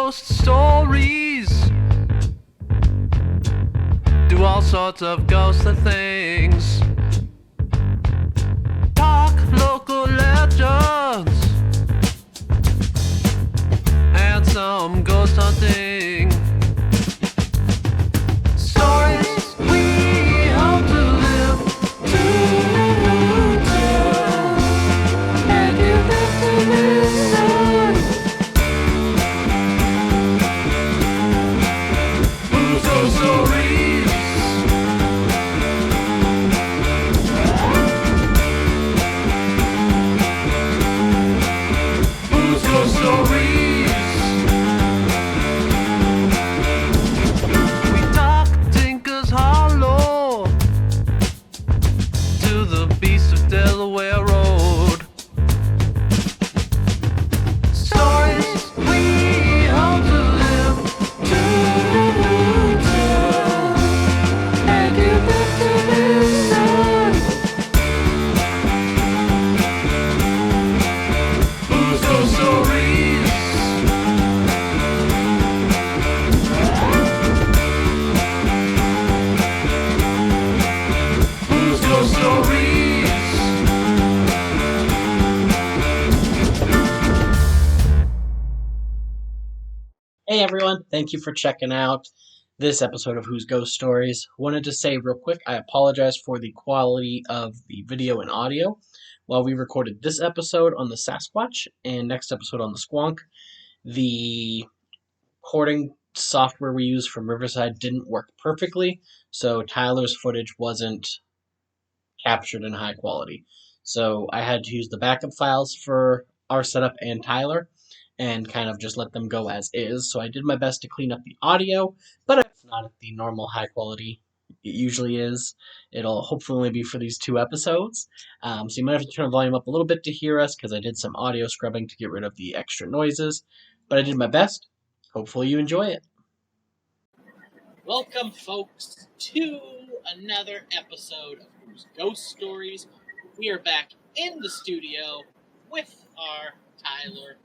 ghost stories. Do all sorts of ghostly things. Talk local legends. And some ghost hunting. Stories we hope to live to tell. And you have to listen. Who's Ghost Stories? Who's Ghost Stories? We talk Tinker's Hollow to the beast of Delaware Road. Stories we hope to live to tell. And you have to listen. Who's Ghost Stories? Who's Ghost Stories? Hey everyone, thank you for checking out this episode of Who's Ghost Stories. Wanted to say real quick, I apologize for the quality of the video and audio. While we recorded this episode on the Sasquatch and next episode on the Squonk, the recording software we use from Riverside didn't work perfectly, so Tyler's footage wasn't captured in high quality. So I had to use the backup files for our setup and Tyler and kind of just let them go as is. So I did my best to clean up the audio, but it's not at the normal high quality it usually is. It'll hopefully only be for these 2 episodes. So you might have to turn the volume up a little bit to hear us because I did some audio scrubbing to get rid of the extra noises. But I did my best. Hopefully you enjoy it. Welcome, folks, to another episode of Who's Ghost Stories. We are back in the studio with our Tyler,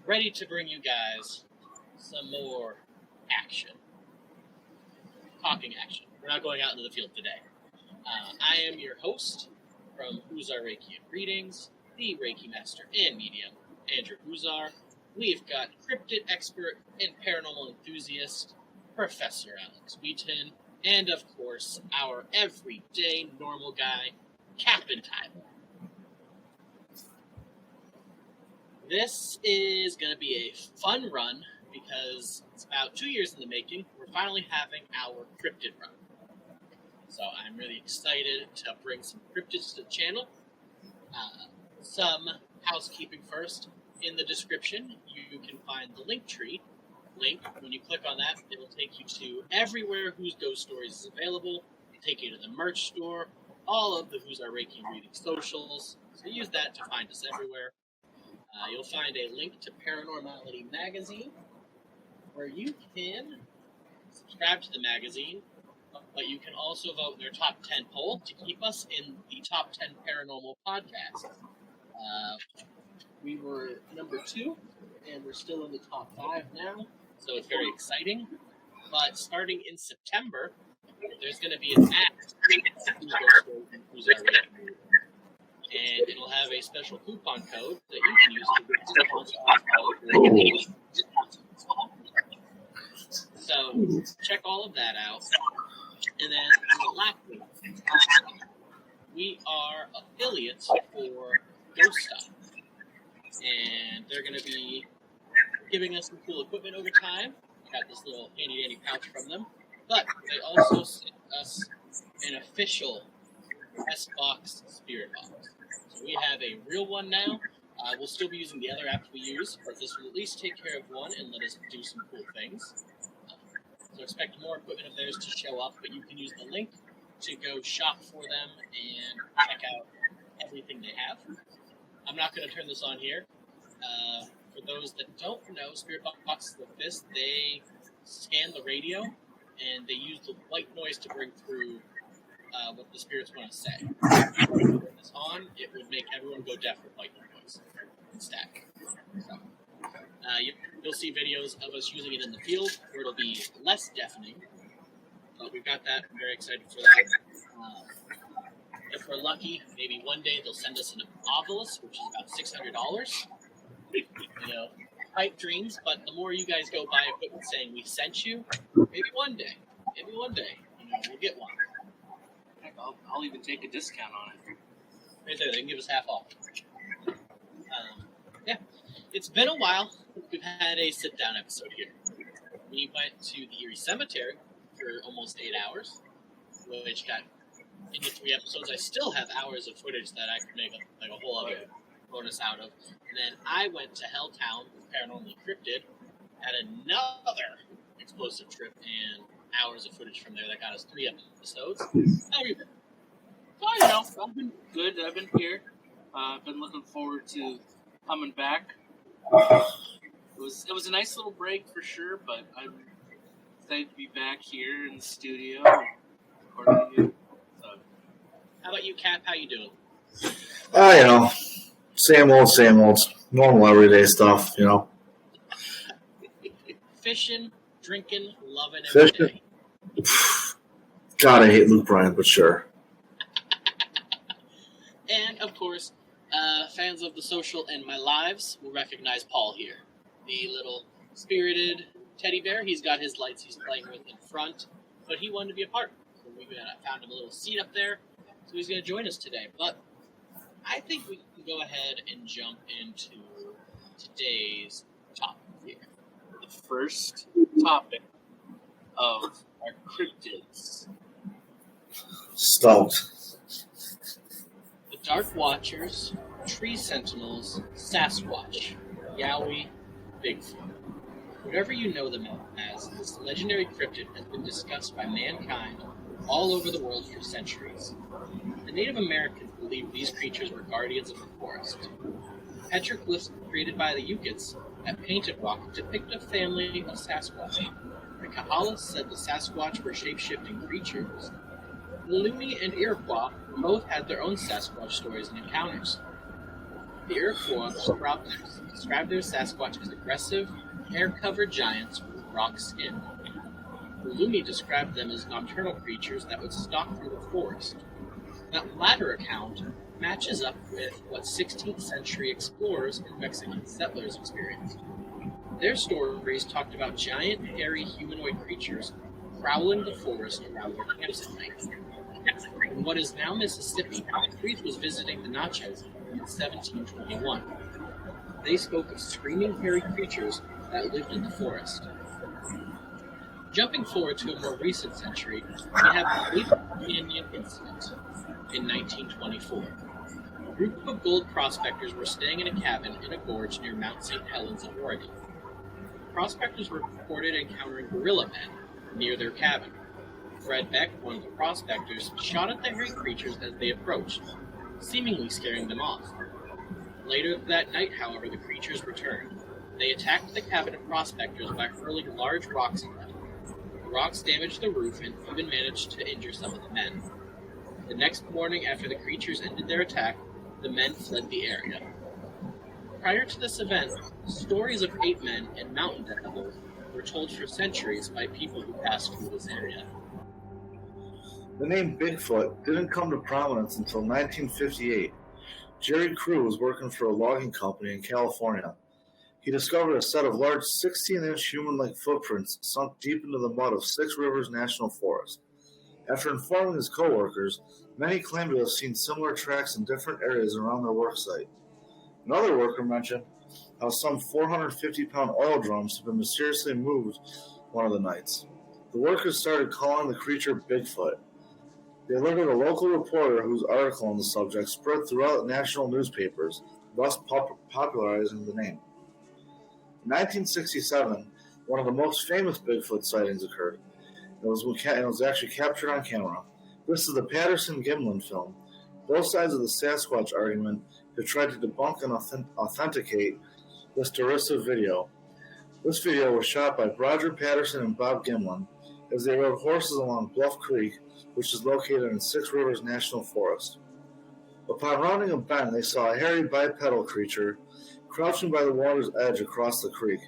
ready to bring you guys some more action. Talking action. We're not going out into the field today. I am your host from Huzar Reiki and Readings, the Reiki Master and Medium, Andrew Huzar. We've got cryptid expert and paranormal enthusiast, Professor Alex Wheaton, and of course, our everyday normal guy, Captain Tyler. This is going to be a fun run because it's about 2 years in the making. We're finally having our cryptid run. So I'm really excited to bring some cryptids to the channel. Some housekeeping first. In the description, you can find the Linktree link. When you click on that, it will take you to everywhere Who's Ghost Stories is available. It'll take you to the merch store, all of the Who's Our Reiki and Reading socials. So use that to find us everywhere. You'll find a link to Paranormality Magazine, where you can subscribe to the magazine, but you can also vote in their top 10 poll to keep us in the top 10 paranormal podcasts. We were number 2, and we're still in the top 5 now, so it's very exciting. But starting in September, there's going to be an app Who's Our Reiki, and it'll have a special coupon code that you can use to get discounts off all of your reviews. So check all of that out. And then lastly, we are affiliates for Ghost Stuff. And they're going to be giving us some cool equipment over time. Got this little handy-dandy pouch from them. But they also sent us an official S-Box Spirit Box. So we have a real one now. We'll still be using the other apps we use, but this will at least take care of one and let us do some cool things. So expect more equipment of theirs to show up, but you can use the link to go shop for them and check out everything they have. I'm not going to turn this on here. For those that don't know, Spirit Boxes like this, they scan the radio and they use the white noise to bring through what the spirits want to say. If you turn this on, it would make everyone go deaf with white noise instead. So, You'll see videos of us using it in the field where it'll be less deafening. But we've got that. I'm very excited for that. If we're lucky, maybe one day they'll send us an Ovilus, which is about $600. You know, pipe dreams, but the more you guys go buy equipment saying we sent you, maybe one day, we'll get one. Heck, I'll even take a discount on it. Right there, they can give us half off. Yeah, it's been a while since we've had a sit-down episode here. We went to the Erie Cemetery for almost 8 hours, which got into 3 episodes. I still have hours of footage that I could make a whole other bonus out of. And then I went to Helltown with Paranormal Cryptid, had another explosive trip and hours of footage from there that got us 3 episodes. How have you been? Oh, I've been good. I've been here. I've been looking forward to coming back. It was a nice little break for sure, but I'm excited to be back here in the studio recording you. So. How about you, Cap? How you doing? Same old, normal everyday stuff, Fishing, drinking, loving every day. God, I hate Luke Bryan, but sure. And, of course, fans of the social and my lives will recognize Paul here. The little spirited teddy bear. He's got his lights he's playing with in front, but he wanted to be a part. So we found him a little seat up there, so he's going to join us today. But I think we can go ahead and jump into today's topic here. The first topic of our cryptids. Stoked. The Dark Watchers, Tree Sentinels, Sasquatch, Yowie, Bigfoot. Whatever you know them as, this legendary cryptid has been discussed by mankind all over the world for centuries. The Native Americans believed these creatures were guardians of the forest. Petroglyphs created by the Yucats at Painted Rock depict a family of Sasquatch. The Kahalas said the Sasquatch were shape-shifting creatures. The Lumi and Iroquois both had their own Sasquatch stories and encounters. The Iroquois described their Sasquatch as aggressive, hair-covered giants with rock skin. The Lumi described them as nocturnal creatures that would stalk through the forest. That latter account matches up with what 16th century explorers and Mexican settlers experienced. Their stories talked about giant, hairy humanoid creatures prowling the forest around their camps at night. In what is now Mississippi, a priest was visiting the Natchez in 1721. They spoke of screaming, hairy creatures that lived in the forest. Jumping forward to a more recent century, we have the Bigfoot Canyon incident in 1924. A group of gold prospectors were staying in a cabin in a gorge near Mount St. Helens in Oregon. Prospectors were reported encountering gorilla men near their cabin. Fred Beck, one of the prospectors, shot at the hairy creatures as they approached, seemingly scaring them off. Later that night, however, the creatures returned. They attacked the cabin of prospectors by hurling large rocks at them. The rocks damaged the roof and even managed to injure some of the men. The next morning, after the creatures ended their attack, the men fled the area. Prior to this event, stories of ape men and mountain devils were told for centuries by people who passed through this area. The name Bigfoot didn't come to prominence until 1958. Jerry Crew was working for a logging company in California. He discovered a set of large 16-inch human-like footprints sunk deep into the mud of Six Rivers National Forest. After informing his co-workers, many claimed to have seen similar tracks in different areas around their work site. Another worker mentioned how some 450-pound oil drums had been mysteriously moved one of the nights. The workers started calling the creature Bigfoot. They alerted a local reporter whose article on the subject spread throughout national newspapers, thus popularizing the name. In 1967, one of the most famous Bigfoot sightings occurred. It was actually captured on camera. This is the Patterson-Gimlin film. Both sides of the Sasquatch argument have tried to debunk and authenticate this derisive video. This video was shot by Roger Patterson and Bob Gimlin as they rode horses along Bluff Creek, which is located in Six Rivers National Forest. Upon rounding a bend, they saw a hairy bipedal creature crouching by the water's edge across the creek.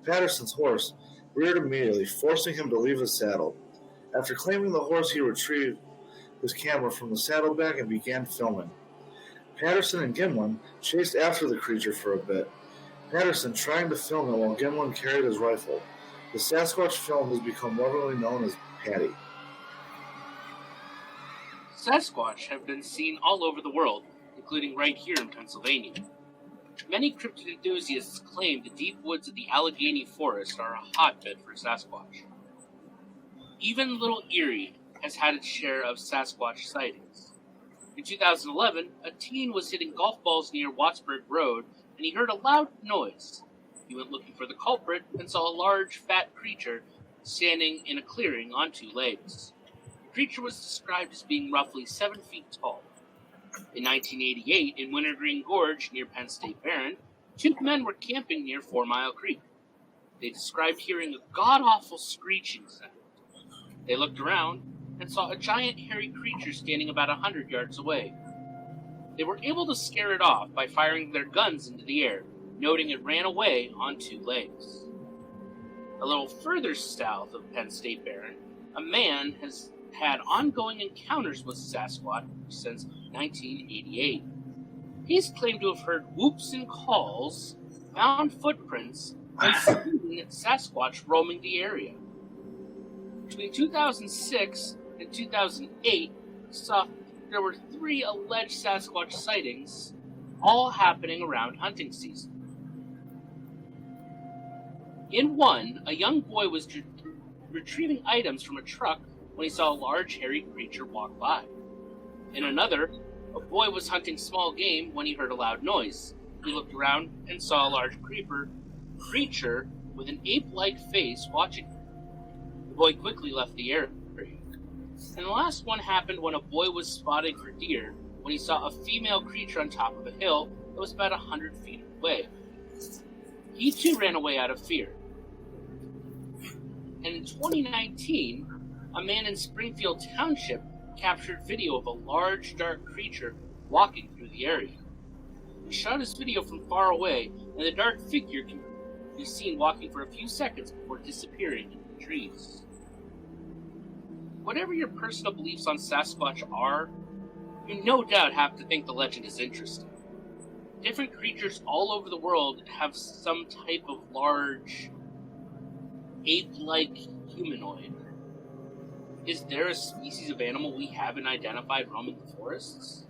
Patterson's horse reared immediately, forcing him to leave his saddle. After claiming the horse, he retrieved his camera from the saddlebag and began filming. Patterson and Gimlin chased after the creature for a bit, Patterson trying to film it while Gimlin carried his rifle. The Sasquatch film has become lovingly known as Patty. Sasquatch have been seen all over the world, including right here in Pennsylvania. Many cryptid enthusiasts claim the deep woods of the Allegheny Forest are a hotbed for Sasquatch. Even Little Erie has had its share of Sasquatch sightings. In 2011, a teen was hitting golf balls near Wattsburg Road, and he heard a loud noise. He went looking for the culprit and saw a large, fat creature standing in a clearing on two legs. The creature was described as being roughly 7 feet tall. In 1988, in Wintergreen Gorge near Penn State Barren, two men were camping near 4 Mile Creek. They described hearing a god-awful screeching sound. They looked around and saw a giant hairy creature standing about 100 yards away. They were able to scare it off by firing their guns into the air, noting it ran away on 2 legs. A little further south of Penn State Barren, a man has had ongoing encounters with Sasquatch since 1988. He's claimed to have heard whoops and calls, found footprints, and seen Sasquatch roaming the area. Between 2006 and 2008, there were 3 alleged Sasquatch sightings, all happening around hunting season. In one, a young boy was retrieving items from a truck when he saw a large hairy creature walk by. In another, a boy was hunting small game when he heard a loud noise. He looked around and saw a large creature with an ape-like face watching him. The boy quickly left the area. And the last one happened when a boy was spotting for deer when he saw a female creature on top of a hill that was about 100 feet away. He too ran away out of fear. And in 2019, a man in Springfield Township captured video of a large, dark creature walking through the area. He shot his video from far away, and the dark figure can be seen walking for a few seconds before disappearing in the trees. Whatever your personal beliefs on Sasquatch are, you no doubt have to think the legend is interesting. Different creatures all over the world have some type of large, ape-like humanoid. Is there a species of animal we haven't identified roaming the forests?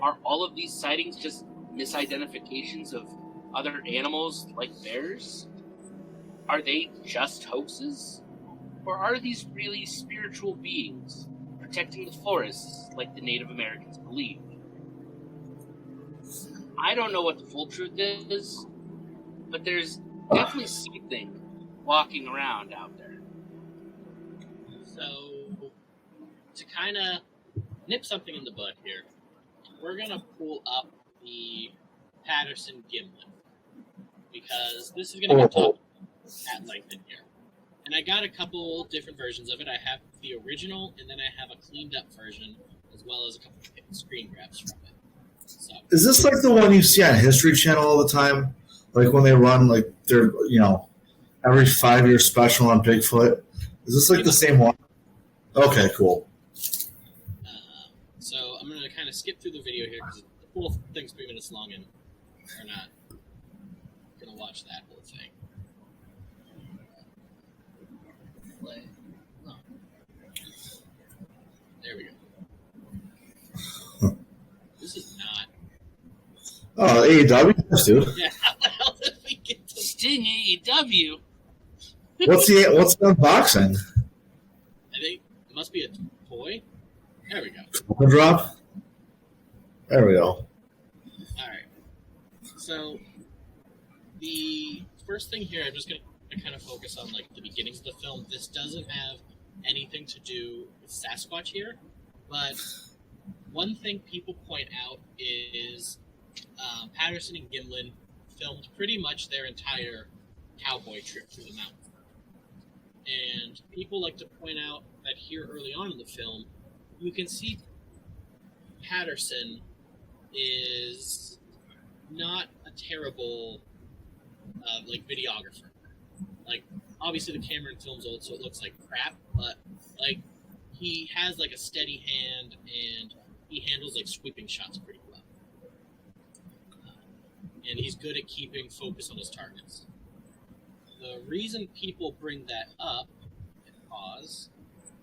Are all of these sightings just misidentifications of other animals like bears? Are they just hoaxes? Or are these really spiritual beings protecting the forests like the Native Americans believed? I don't know what the full truth is, but there's definitely something walking around out there. So, to kind of nip something in the bud here, we're going to pull up the Patterson Gimlin, because this is going to get talked at length in here. And I got a couple different versions of it. I have the original, and then I have a cleaned up version, as well as a couple of screen grabs from it. So, Is this like the one you see on History Channel all the time? Like when they run like their, every 5-year special on Bigfoot? Is this like the same one? Okay, cool. so I'm going to kind of skip through the video here, because the whole thing's 3 minutes long, and we're not going to watch that whole thing. Play. No. There we go. This is not. Oh, AEW, yes, dude. Yeah, how the hell did we get to Sting AEW. What's the unboxing? I think it must be a toy. There we go. A drop. There we go. All right. So the first thing here, I'm just going to kind of focus on like the beginnings of the film. This doesn't have anything to do with Sasquatch here, but one thing people point out is Patterson and Gimlin filmed pretty much their entire cowboy trip through the mountains. And people like to point out that here early on in the film, you can see Patterson is not a terrible videographer. Like, obviously the camera and film's old, so it looks like crap, but, like, he has, like, a steady hand, and he handles, like, sweeping shots pretty well. And he's good at keeping focus on his targets. The reason people bring that up, pause,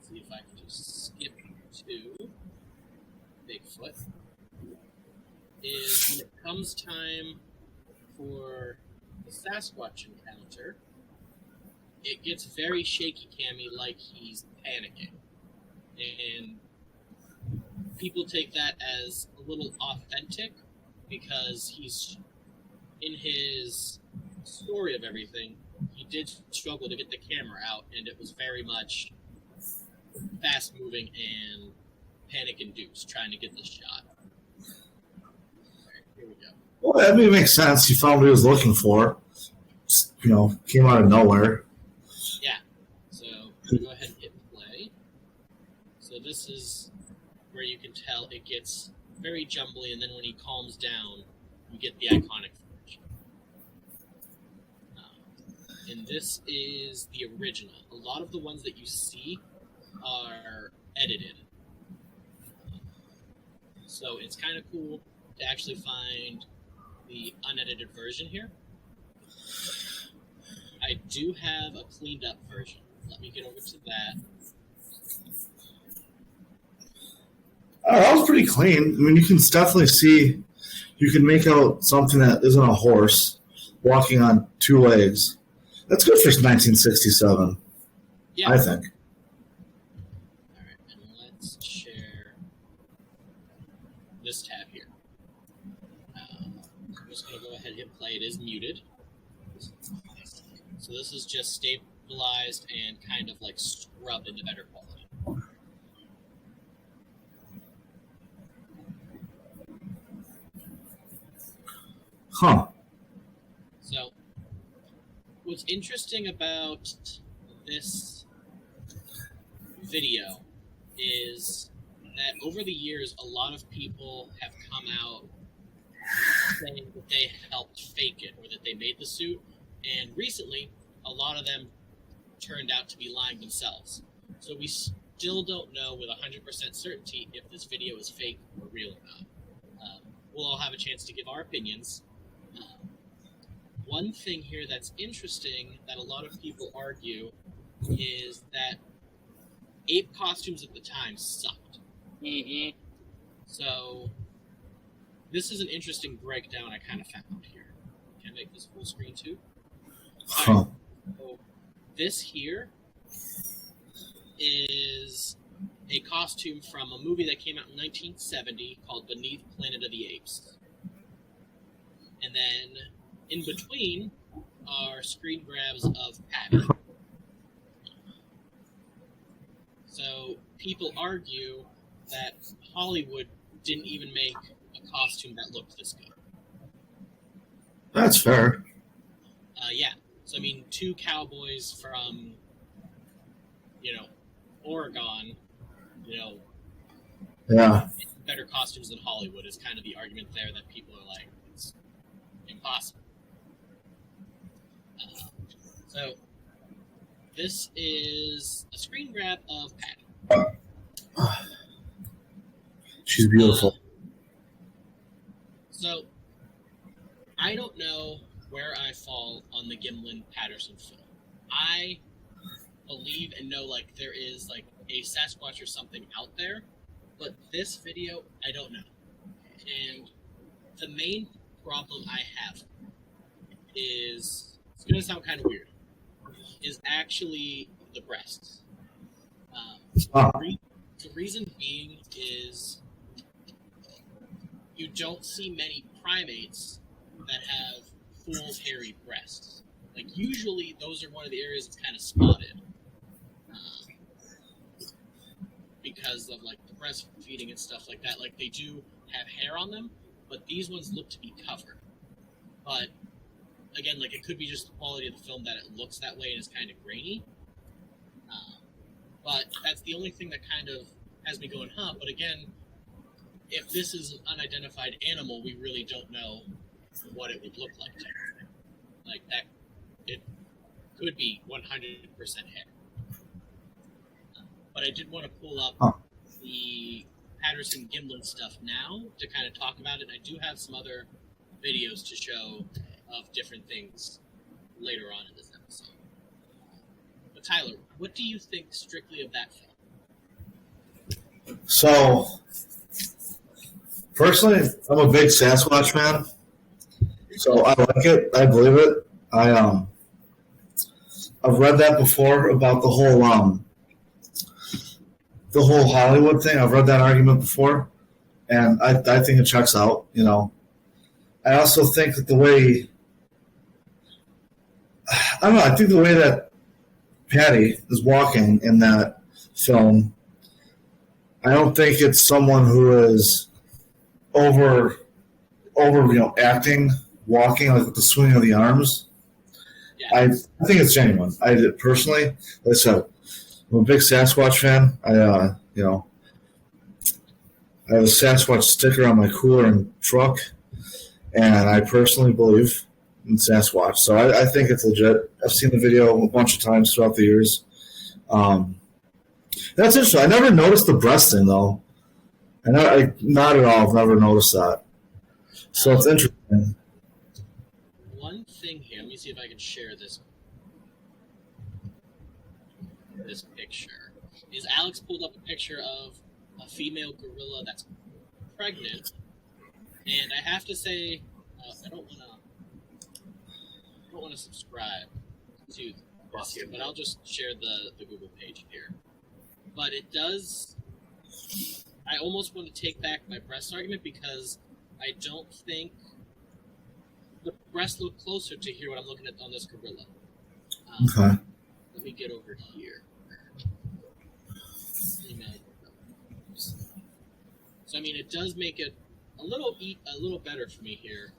see if I can just skip to Bigfoot, is when it comes time for the Sasquatch encounter, it gets very shaky cammy, like he's panicking. And people take that as a little authentic because he's, in his story of everything, he did struggle to get the camera out, and it was very much fast moving and panic induced trying to get the shot. Alright, here we go. Well, that makes sense. He found what he was looking for. Just, came out of nowhere. Yeah. So I'm gonna go ahead and hit play. So this is where you can tell it gets very jumbly, and then when he calms down, you get the iconic footage. And this is the original. A lot of the ones that you see are edited. So it's kind of cool to actually find the unedited version here. I do have a cleaned up version. Let me get over to that. That was pretty clean. I mean, you can definitely see, you can make out something that isn't a horse walking on two legs. That's good for 1967, Yeah. I think. Alright, and let's share this tab here. I'm just going to go ahead and hit play. It is muted. So this is just stabilized and kind of like scrubbed into better quality. Huh. So, what's interesting about this video is that over the years, a lot of people have come out saying that they helped fake it or that they made the suit, and recently, a lot of them turned out to be lying themselves. So we still don't know with 100% certainty if this video is fake or real or not. We'll all have a chance to give our opinions. One thing here that's interesting that a lot of people argue is that ape costumes at the time sucked. Mm-hmm. So this is an interesting breakdown I kind of found here. Can I make this full screen too? Huh. Alright, so this here is a costume from a movie that came out in 1970 called Beneath Planet of the Apes. And then in between are screen grabs of Patty. So people argue that Hollywood didn't even make a costume that looked this good. That's fair. Yeah. So, I mean, two cowboys from, Oregon, Yeah. better costumes than Hollywood is kind of the argument there that people are like, it's impossible. So, this is a screen grab of Patty. She's beautiful. So, I don't know where I fall on the Gimlin-Patterson film. I believe and know, there is, a Sasquatch or something out there, but this video, I don't know. And the main problem I have is, it's going to sound kind of weird, is actually the breasts. The reason being is you don't see many primates that have full hairy breasts. Usually those are one of the areas that's kind of spotted because of the breastfeeding and stuff like that. They do have hair on them, but these ones look to be covered. But again, it could be just the quality of the film that it looks that way and is kind of grainy. But that's the only thing that kind of has me going, huh? But again, if this is an unidentified animal, we really don't know what it would look like. That it could be 100% hair. But I did want to pull up the Patterson Gimlin stuff now to kind of talk about it. I do have some other videos to show of different things later on in this episode. But Tyler, what do you think strictly of that film? So, personally, I'm a big Sasquatch fan. So I like it. I believe it. I've read that before about the whole Hollywood thing. I've read that argument before, and I think it checks out. You know, I also think that the way I think the way that Patty is walking in that film, I don't think it's someone who is over acting, walking like with the swing of the arms. Yeah. I think it's genuine. I personally, like I said, I'm a big Sasquatch fan. I have a Sasquatch sticker on my cooler and truck, and I personally believe in Sasquatch. So I think it's legit. I've seen the video a bunch of times throughout the years. That's interesting. I never noticed the breasting, though. I not at all. I've never noticed that. So it's interesting. One thing here, let me see if I can share this picture. Is Alex pulled up a picture of a female gorilla that's pregnant, and I have to say, I don't want to subscribe to this here, but I'll just share the Google page here. But it does. I almost want to take back my breast argument because I don't think the breasts look closer to here what I'm looking at on this gorilla. Okay. Let me get over here. So I mean, it does make it a little better for me here.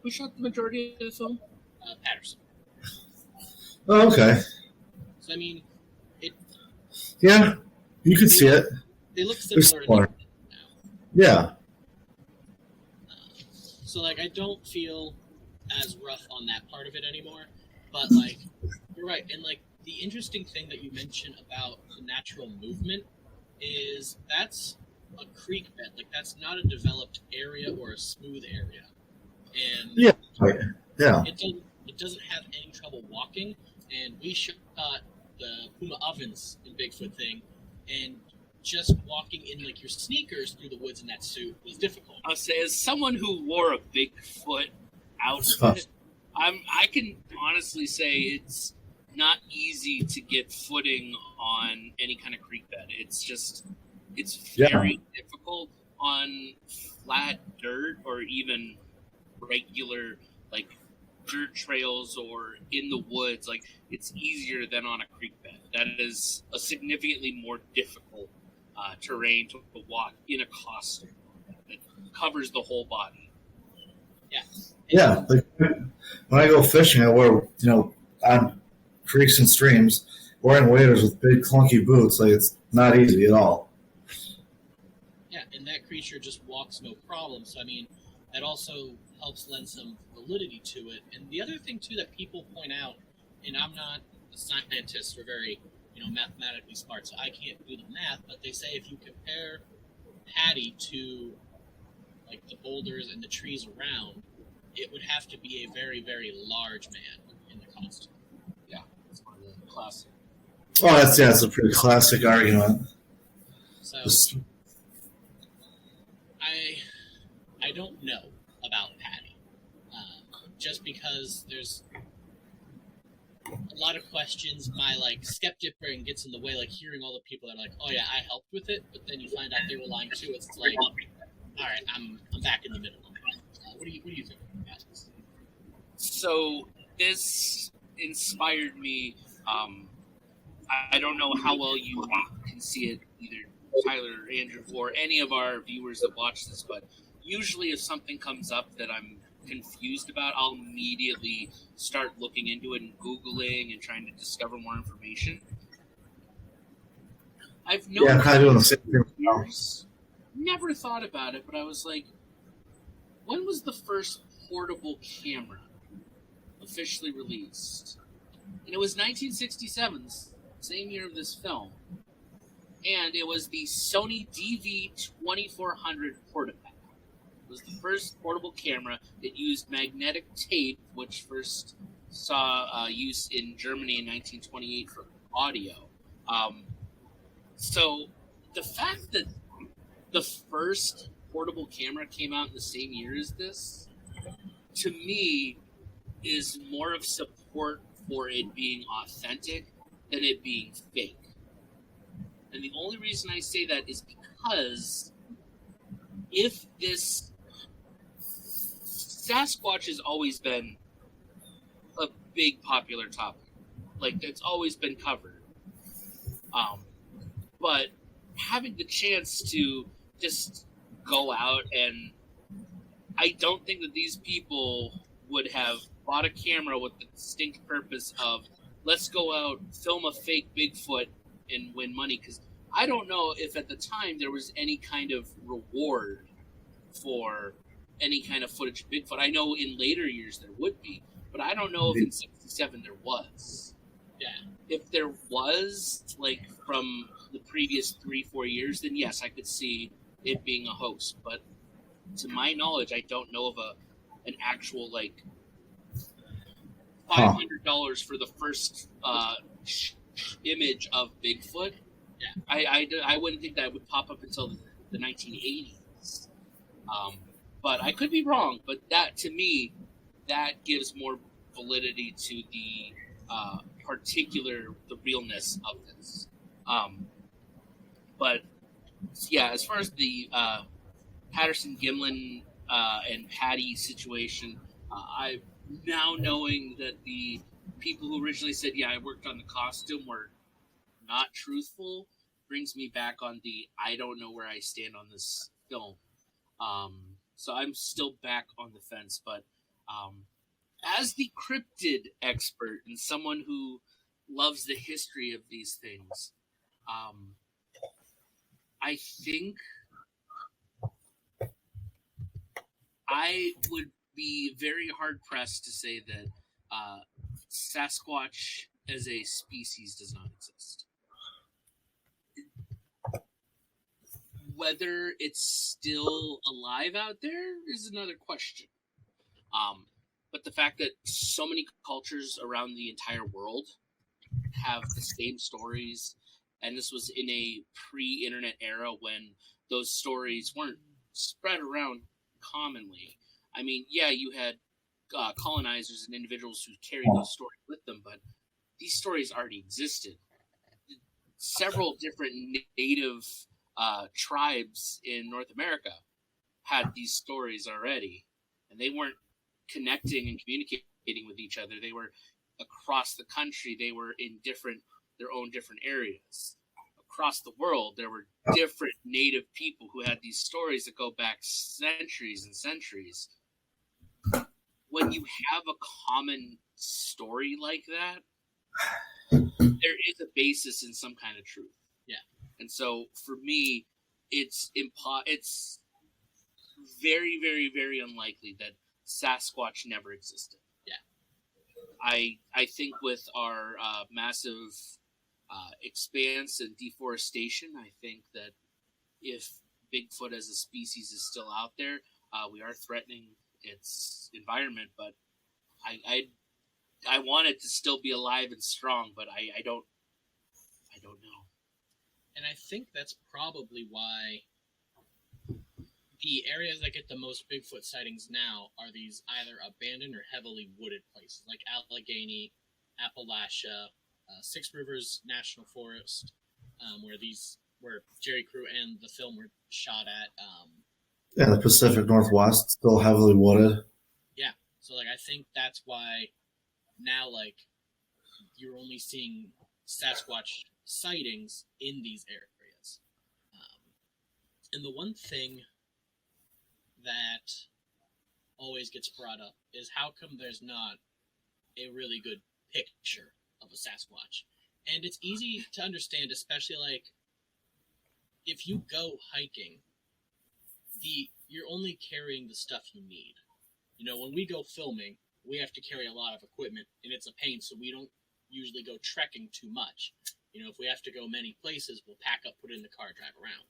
Who shot the majority of the film? Patterson. Oh, okay. So I mean, Yeah, you can see it. they look They're similar similar. now. Yeah. So like, I don't feel as rough on that part of it anymore. But like, you're right, and like the interesting thing that you mentioned about the natural movement is that's a creek bed. Like that's not a developed area or a smooth area, and Yeah. Yeah. it doesn't have any trouble walking. And we shot the Puma Ovens in Bigfoot thing, and just walking in like your sneakers through the woods in that suit was difficult. I'll say, as someone who wore a Bigfoot outfit, I can honestly say it's not easy to get footing on any kind of creek bed. It's very difficult on flat dirt or even regular like dirt trails or in the woods. Like, it's easier than on a creek bed. That is a significantly more difficult terrain to walk in a costume that covers the whole body. Yeah. Yeah. Like, when I go fishing, I wear, on creeks and streams, wearing waders with big clunky boots. Like, it's not easy at all. Yeah, and that creature just walks no problem. So I mean, that also helps lend some validity to it. And the other thing too that people point out, and I'm not a scientist or very, mathematically smart, so I can't do the math, but they say if you compare Patty to like the boulders and the trees around, it would have to be a very, very large man in the costume. Yeah, it's one of the classic. Oh, that's a pretty classic argument. So I don't know about Patty, just because there's a lot of questions. My skeptic brain gets in the way, like hearing all the people that are like, "Oh yeah, I helped with it," but then you find out they were lying too. It's like, all right, I'm back in the middle. What do you think about this? So this inspired me. I don't know how well you can see it, either Tyler or Andrew or any of our viewers that watch this, but usually if something comes up that I'm confused about, I'll immediately start looking into it and Googling and trying to discover more information. I've Yeah, I'm kind of doing the same thing now. Never thought about it, but I was like, when was the first portable camera? officially released. And it was 1967, same year of this film. And it was the Sony DV-2400 Portapack. It was the first portable camera. It used magnetic tape, which first saw use in Germany in 1928 for audio. So the fact that the first portable camera came out in the same year as this, to me, is more of support for it being authentic than it being fake. And the only reason I say that is because if this Sasquatch has always been a big popular topic, like it's always been covered. But having the chance to just go out, and I don't think that these people would have bought a camera with the distinct purpose of let's go out, film a fake Bigfoot, and win money, because I don't know if at the time there was any kind of reward for any kind of footage of Bigfoot. I know in later years there would be, but I don't know if in 67 there was. Yeah. If there was, like, from the previous 3-4 years, then yes, I could see it being a hoax. But to my knowledge, I don't know of an actual, like, $500 for the first image of Bigfoot. Yeah. I wouldn't think that would pop up until the 1980s. But I could be wrong. But that, to me, that gives more validity to the the realness of this. But yeah, as far as the Patterson Gimlin and Patty situation, I now knowing that the people who originally said, yeah, I worked on the costume, were not truthful, brings me back on the I don't know where I stand on this film. So I'm still back on the fence, but as the cryptid expert and someone who loves the history of these things, I think I would be very hard-pressed to say that Sasquatch as a species does not exist. Whether it's still alive out there is another question. But the fact that so many cultures around the entire world have the same stories, and this was in a pre-internet era when those stories weren't spread around commonly. I mean, yeah, you had colonizers and individuals who carried those stories with them, but these stories already existed. Several different native tribes in North America had these stories already, and they weren't connecting and communicating with each other. They were across the country. They were in their own different areas. Across the world, there were different native people who had these stories that go back centuries and centuries. When you have a common story like that, there is a basis in some kind of truth. Yeah. And so for me, it's very, very, very unlikely that Sasquatch never existed. Yeah. I think with our massive expanse and deforestation, I think that if Bigfoot as a species is still out there, we are threatening its environment. But I want it to still be alive and strong, but I don't know. And I think that's probably why the areas that get the most Bigfoot sightings now are these either abandoned or heavily wooded places, like Allegheny, Appalachia, Six Rivers National Forest, where Jerry Crew and the film were shot at. And the Pacific Northwest, still heavily wooded. Yeah, so like I think that's why now like you're only seeing Sasquatch sightings in these areas. And the one thing that always gets brought up is how come there's not a really good picture of a Sasquatch? And it's easy to understand, especially like if you go hiking, you're only carrying the stuff you need. You know, when we go filming, we have to carry a lot of equipment, and it's a pain, so we don't usually go trekking too much. If we have to go many places, we'll pack up, put it in the car, drive around.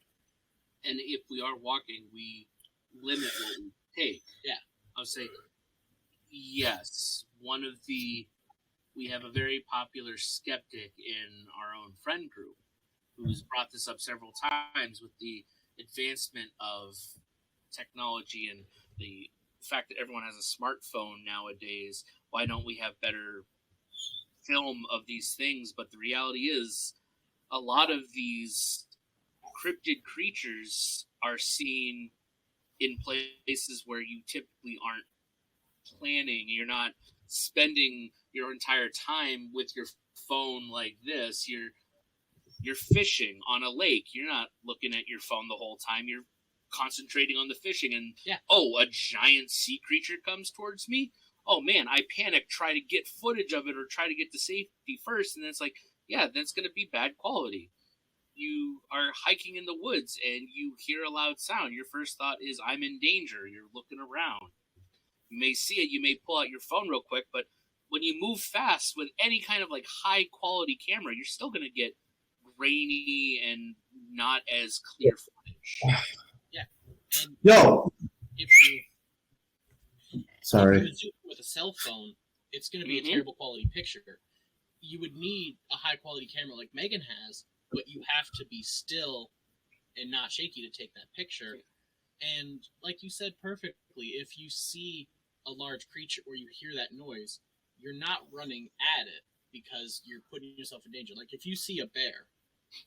And if we are walking, we limit what we take. Yeah. I would say, yes, we have a very popular skeptic in our own friend group who's brought this up several times with the advancement of technology and the fact that everyone has a smartphone nowadays. Why don't we have better film of these things? But the reality is, a lot of these cryptid creatures are seen in places where you typically aren't planning. You're not spending your entire time with your phone like this. You're fishing on a lake. You're not looking at your phone the whole time. You're concentrating on the fishing, and a giant sea creature comes towards me. Oh man, I panic, try to get footage of it or try to get to safety first, and then it's like, yeah, that's going to be bad quality. You are hiking in the woods and you hear a loud sound. Your first thought is, I'm in danger. You're looking around. You may see it, you may pull out your phone real quick, but when you move fast with any kind of like high quality camera, you're still going to get grainy and not as clear footage. Yeah. And Yo, if you sorry. zoom with a cell phone, it's going to be a terrible quality picture. You would need a high quality camera like Megan has, but you have to be still and not shaky to take that picture. And like you said perfectly, if you see a large creature or you hear that noise, you're not running at it because you're putting yourself in danger. Like if you see a bear,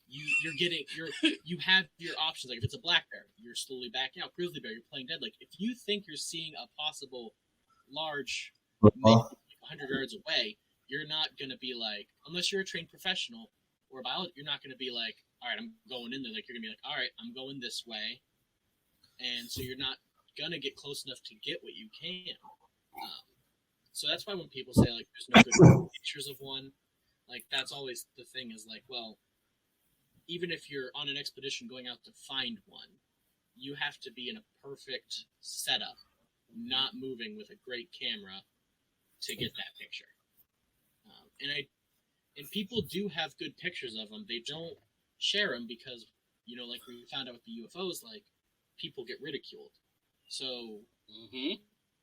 you have your options. Like if it's a black bear, you're slowly backing out. Grizzly bear, you're playing dead. Like if you think you're seeing a possible large, maybe 100 yards away, you're not going to be like, unless you're a trained professional or a biologist, you're not going to be like, all right, I'm going in there. Like you're going to be like, all right, I'm going this way. And so you're not going to get close enough to get what you can. So that's why when people say, like, there's no good pictures of one, like, that's always the thing is, like, well, even if you're on an expedition going out to find one, you have to be in a perfect setup, not moving with a great camera to get that picture. And people do have good pictures of them. They don't share them because, like we found out with the UFOs, like, people get ridiculed. So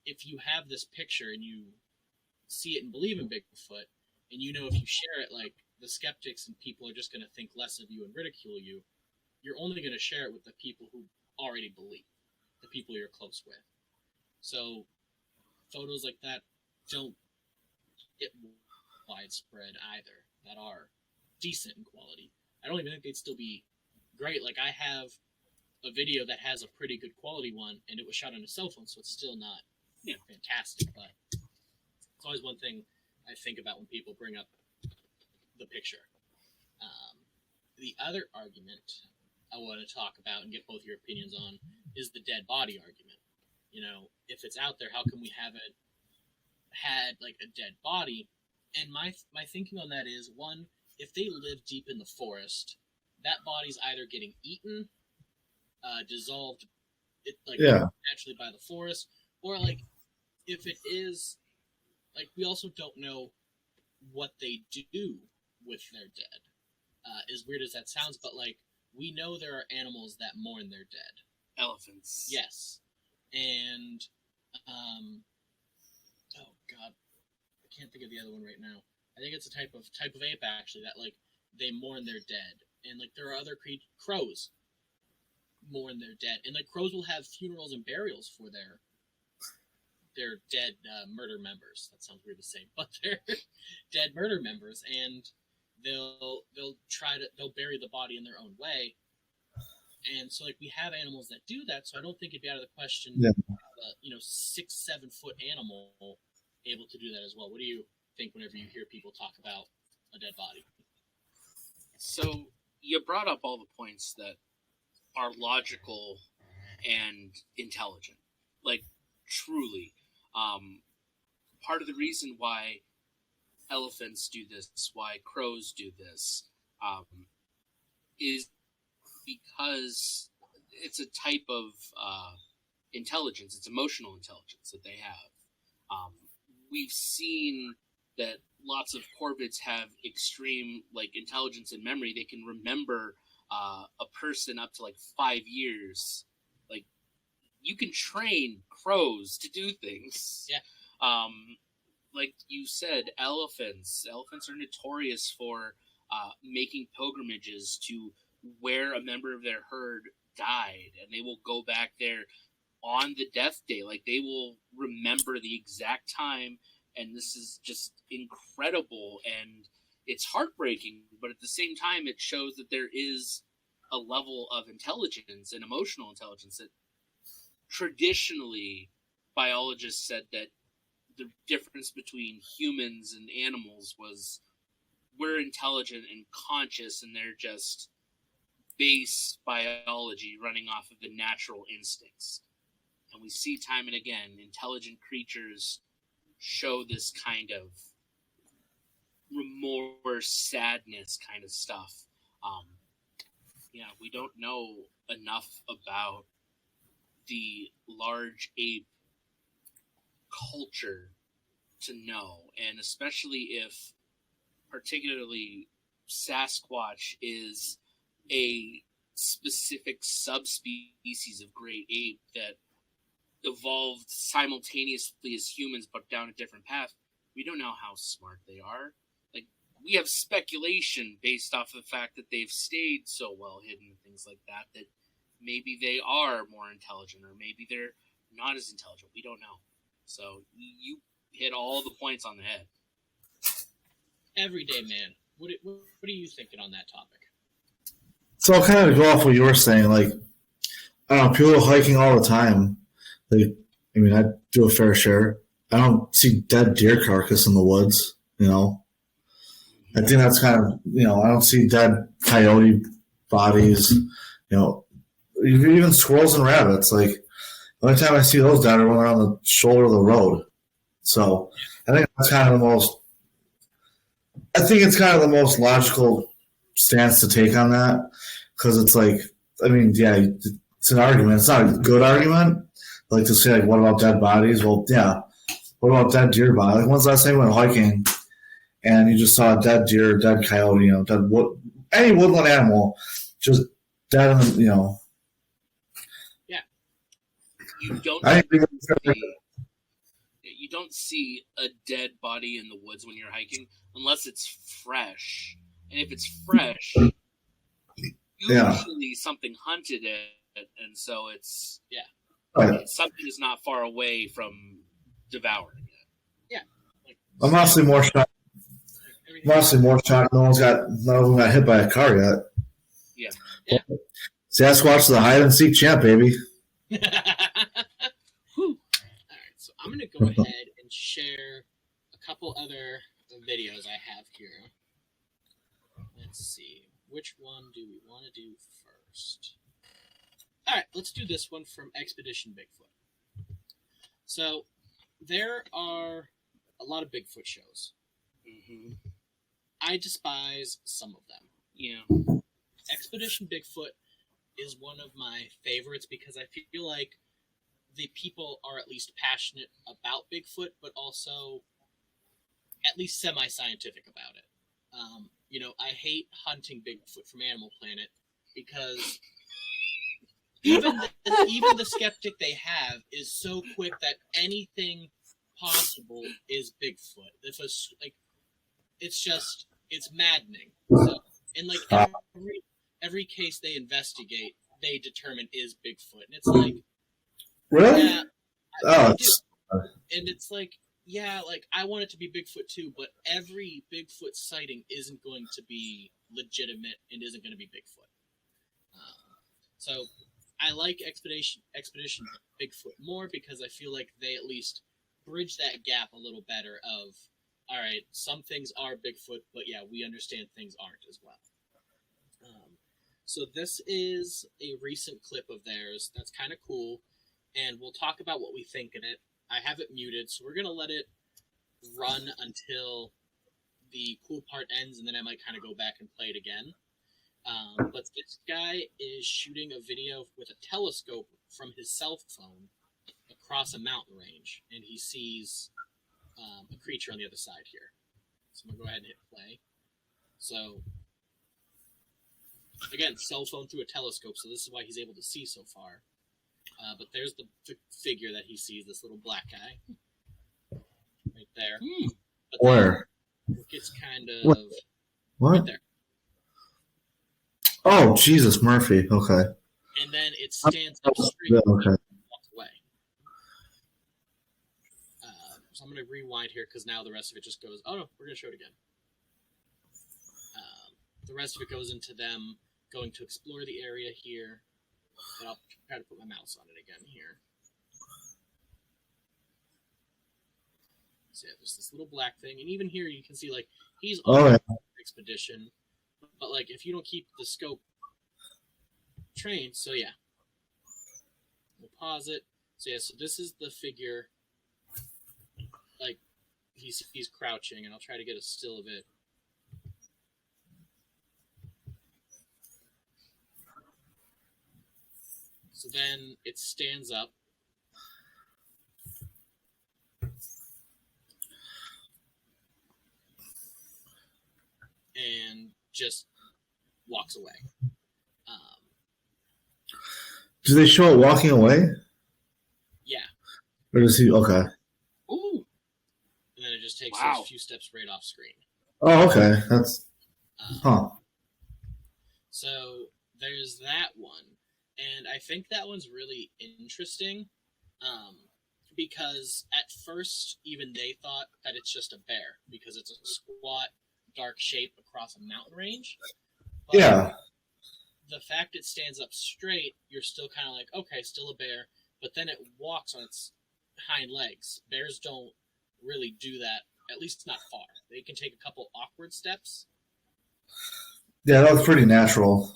if you have this picture and you see it and believe in Bigfoot, and if you share it, like, the skeptics and people are just going to think less of you and ridicule you, you're only going to share it with the people who already believe, the people you're close with. So photos like that don't get widespread either, that are decent in quality. I don't even think they'd still be great. Like, I have a video that has a pretty good quality one, and it was shot on a cell phone, so it's still not fantastic, but it's always one thing I think about when people bring up the picture. The other argument I want to talk about and get both your opinions on is the dead body argument. If it's out there, how come we haven't had, like, a dead body? And my thinking on that is, one, if they live deep in the forest, that body's either getting eaten, dissolved, naturally by the forest, or, like, if it is, like, we also don't know what they do with their dead. As weird as that sounds, but, like, we know there are animals that mourn their dead. Elephants. Yes. And, oh god, I can't think of the other one right now. I think it's a type of ape, actually, that, like, they mourn their dead. And, like, there are other crows mourn their dead. And, like, crows will have funerals and burials for their dead murder members. That sounds weird to say, but they're dead murder members, and they'll bury the body in their own way. And so, like, we have animals that do that, so I don't think it'd be out of the question, 6-7 foot animal able to do that as well. What do you think whenever you hear people talk about a dead body? So you brought up all the points that are logical and intelligent, like, truly. Part of the reason why elephants do this, why crows do this, is because it's a type of intelligence. It's emotional intelligence that they have. we've seen that lots of corvids have extreme intelligence and memory. They can remember a person up to 5 years. You can train crows to do things. Yeah. Like you said, elephants are notorious for making pilgrimages to where a member of their herd died, and they will go back there on the death day. They will remember the exact time, and this is just incredible, and it's heartbreaking, but at the same time it shows that there is a level of intelligence and emotional intelligence that traditionally biologists said that the difference between humans and animals was we're intelligent and conscious, and they're just base biology running off of the natural instincts. And we see time and again intelligent creatures show this kind of remorse, sadness kind of stuff. We don't know enough about the large ape culture to know, and especially if particularly Sasquatch is a specific subspecies of great ape that evolved simultaneously as humans but down a different path. We don't know how smart they are. We have speculation based off of the fact that they've stayed so well hidden and things like that, that maybe they are more intelligent or maybe they're not as intelligent. We don't know. So you hit all the points on the head. Everyday man, what are you thinking on that topic? So I'll kind of go off what you were saying. I don't know, people are hiking all the time. I do a fair share. I don't see dead deer carcass in the woods, I think that's kind of, I don't see dead coyote bodies, even squirrels and rabbits. The only time I see those dead are when they're on the shoulder of the road. So I think that's kind of the most logical stance to take on that, because it's it's an argument. It's not a good argument. To say, what about dead bodies? Well, yeah. What about dead deer bodies? When's the last time you went hiking and you just saw a dead deer, dead coyote, any woodland animal, just dead in the, Yeah. You don't see a dead body in the woods when you're hiking unless it's fresh. And if it's fresh, usually something hunted it, and so it's right. Something is not far away from devouring it. Yeah. I'm honestly more shocked. No none of them got hit by a car yet. Yeah. Sasquatch is the hide and seek champ, baby. All right, so I'm going to go ahead and share a couple other videos I have here. Let's see. Which one do we want to do first? All right, let's do this one from Expedition Bigfoot. So, there are a lot of Bigfoot shows. Mm-hmm. I despise some of them. Yeah. Expedition Bigfoot is one of my favorites because I feel like the people are at least passionate about Bigfoot, but also at least semi-scientific about it. I hate hunting Bigfoot from Animal Planet because even the skeptic they have is so quick that anything possible is Bigfoot. It's maddening. So, and every case they investigate, they determine is Bigfoot, and it's really? Yeah, I do. And it's I want it to be Bigfoot too, but every Bigfoot sighting isn't going to be legitimate and isn't going to be Bigfoot. So I like Expedition Bigfoot more because I feel like they at least bridge that gap a little better of, all right, some things are Bigfoot, but yeah, we understand things aren't as well. So this is a recent clip of theirs that's kind of cool, and we'll talk about what we think in it. I have it muted, so we're going to let it run until the cool part ends, and then I might kind of go back and play it again. But this guy is shooting a video with a telescope from his cell phone across a mountain range, and he sees a creature on the other side here. So I'm going to go ahead and hit play. So, again, cell phone through a telescope, so this is why he's able to see so far. But there's the figure that he sees, this little black guy. Right there. But Where? It gets kind of... What? Right there. Oh, Jesus, Murphy. Okay. And then it stands up straight Yeah, and okay. walks away. So I'm going to rewind here because now the rest of it just goes... Oh, no, we're going to show it again. The rest of it goes into them going to explore the area here. And I'll try to put my mouse on it again here. So yeah, there's this little black thing. And even here you can see, like, he's on an expedition. But, like, if you don't keep the scope trained, so yeah. We'll pause it. So yeah, so this is the figure. Like, he's crouching, and I'll try to get a still of it. So then it stands up. And just walks away. Do they show it walking away? Yeah. Or does he? Okay. Ooh. And then it just takes Wow. those few steps right off screen. Oh, okay. That's. Huh. So there's that one. And I think that one's really interesting because at first even they thought that it's just a bear because it's a squat, dark shape across a mountain range. But Yeah. the fact it stands up straight, you're still kind of like, okay, still a bear. But then it walks on its hind legs. Bears don't really do that, at least not far. They can take a couple awkward steps. Yeah, that was pretty natural.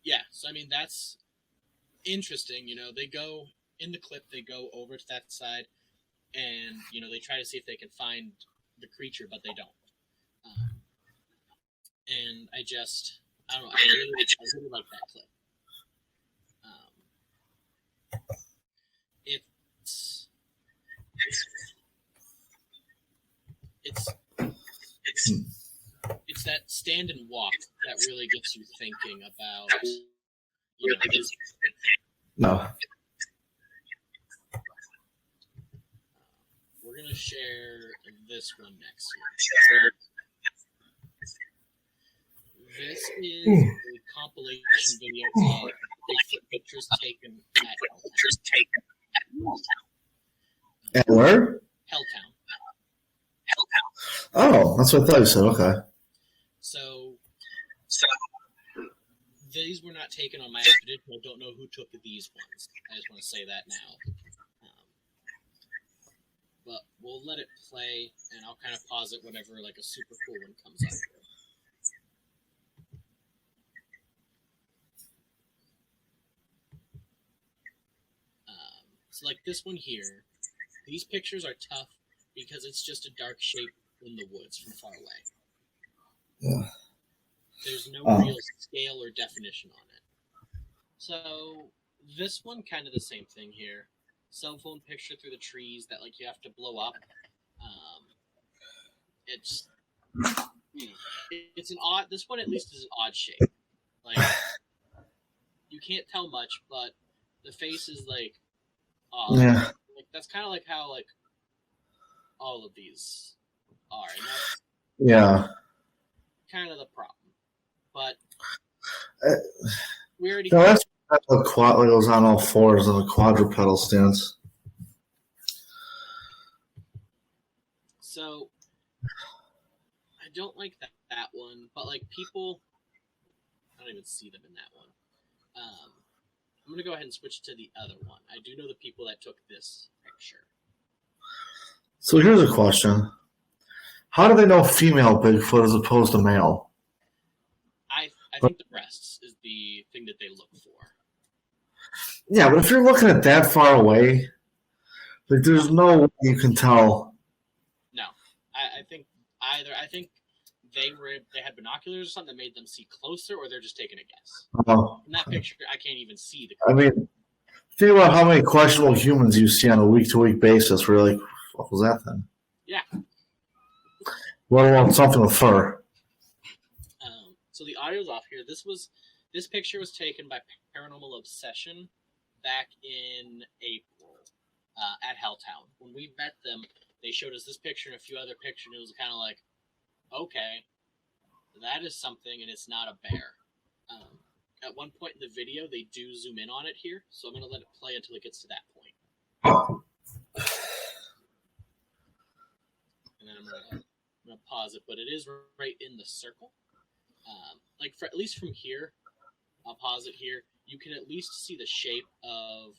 Yeah, so I mean, that's interesting. You know, they go in the clip, they go over to that side, and, you know, they try to see if they can find the creature, but they don't. And I don't know, I really like that clip. It's that stand and walk that really gets you thinking about, you know, No. we're going to share this one next year. This is a compilation video of Bigfoot pictures taken at And where? Helltown. Oh, that's what I thought you said. Okay. So these were not taken on my expedition. I don't know who took these ones. I just want to say that now. But we'll let it play, and I'll kind of pause it whenever like a super cool one comes up. So like this one here, these pictures are tough because it's just a dark shape in the woods from far away. Yeah. There's no real scale or definition on it. So this one kind of the same thing here. Cell phone picture through the trees that like you have to blow up. It's an odd. This one at least is an odd shape. Like you can't tell much, but the face is like odd. Yeah. Like that's kind of like how like all of these are, and that's Yeah. kind of the problem. But we already. No, that's a quad. It goes on all fours in a quadrupedal stance. So I don't like that one, but like people, I don't even see them in that one. I'm gonna go ahead and switch to the other one. I do know the people that took this picture. So here's a question: how do they know female Bigfoot as opposed to male? I think the breasts is the thing that they look for. Yeah, but if you're looking at that far away, like there's no way you can tell. No, I think either. I think they had binoculars or something that made them see closer, or they're just taking a guess. In that picture, I can't even see the. I mean, think about how many questionable humans you see on a week-to-week basis. Where you're like, what was that then? Yeah. Let alone something with fur. So the audio's off here. This picture was taken by Paranormal Obsession back in April at Helltown. When we met them, they showed us this picture and a few other pictures, and it was kind of like, okay, that is something, and it's not a bear. At one point in the video, they do zoom in on it here, so I'm going to let it play until it gets to that point. And then I'm going to pause it, but it is right in the circle. At least from here, I'll pause it here. You can at least see the shape of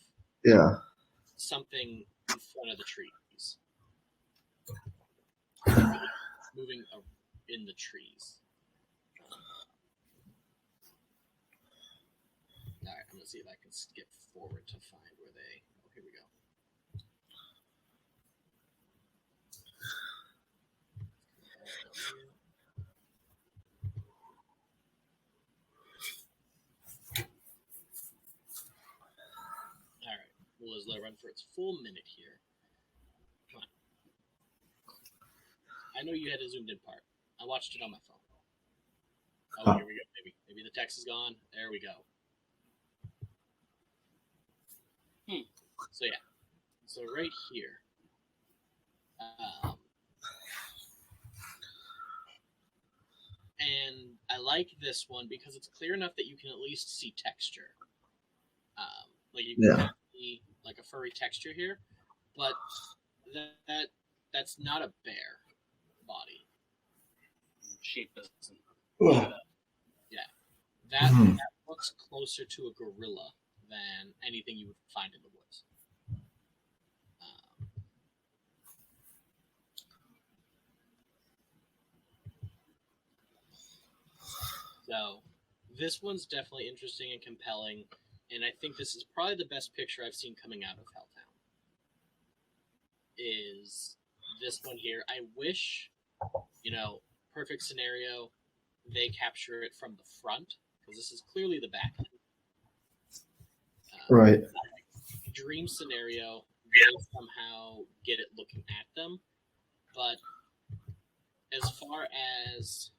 something in front of the trees, moving in the trees. All right, I'm gonna see if I can skip forward to find where they. Oh, here we go. We'll just let it run for its full minute here. Come on. I know you had a zoomed in part. I watched it on my phone. Oh, here we go. Maybe the text is gone. There we go. So yeah. So right here. And I like this one because it's clear enough that you can at least see texture. You can see like a furry texture here, but that's not a bear body. Shape doesn't. That looks closer to a gorilla than anything you would find in the woods. So this one's definitely interesting and compelling. And I think this is probably the best picture I've seen coming out of Helltown. Is this one here. I wish, perfect scenario, they capture it from the front, because this is clearly the back end. Right. Dream scenario, they somehow get it looking at them. But as far as